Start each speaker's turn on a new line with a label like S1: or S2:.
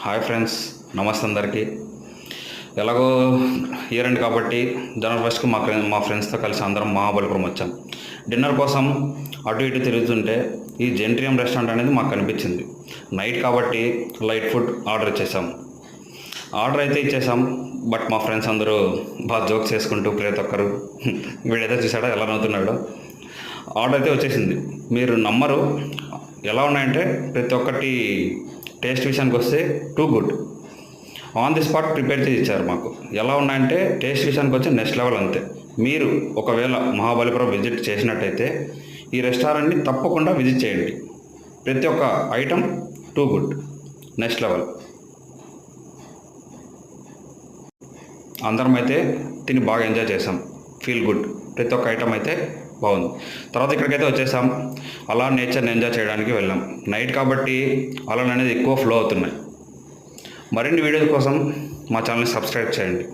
S1: Hi friends, నమస్తే అందరికీ. ఎలాగో ఇయర్ ఎండ్ కాబట్టి జనవరి ఫస్ట్కి మా ఫ్రెండ్స్తో కలిసి అందరం మహాబలిపురం వచ్చాం. డిన్నర్ కోసం అటు ఇటు తిరుగుతుంటే ఈ జెంట్రియం రెస్టారెంట్ అనేది మాకు కనిపించింది. నైట్ కాబట్టి లైట్ ఫుడ్ ఆర్డర్ ఇచ్చేసాం. బట్ మా ఫ్రెండ్స్ అందరూ బాగా జోక్స్ చేసుకుంటూ ప్రతి ఒక్కరు వీడైతే చూసాడో ఎలా నవ్వుతున్నాడో. ఆర్డర్ అయితే వచ్చేసింది. మీరు నమ్మరు, ఎలా ఉన్నాయంటే ప్రతి ఒక్కటి టేస్ట్ విషయానికి వస్తే too good. On the spot prepare చేసి ఇచ్చారు మాకు. ఎలా ఉన్నాయంటే టేస్ట్ విషయానికి వచ్చి నెక్స్ట్ లెవెల్ అంతే. మీరు ఒకవేళ మహాబలిపురం విజిట్ చేసినట్టయితే ఈ రెస్టారెంట్ని తప్పకుండా విజిట్ చేయండి. ప్రతి ఒక్క item too good, next level. అందరం అయితే తిని బాగా ఎంజాయ్ చేసాం, ఫీల్ గుడ్. ప్రతి ఒక్క ఐటమ్ అయితే బాగుంది. తర్వాత ఇక్కడికైతే వచ్చేసాం. అలా నేచర్ని ఎంజాయ్ చేయడానికి వెళ్ళాం. నైట్ కాబట్టి అలా అనేది ఎక్కువ ఫ్లో అవుతున్నాయి. మరిన్ని వీడియోల కోసం మా ఛానల్ని సబ్స్క్రైబ్ చేయండి.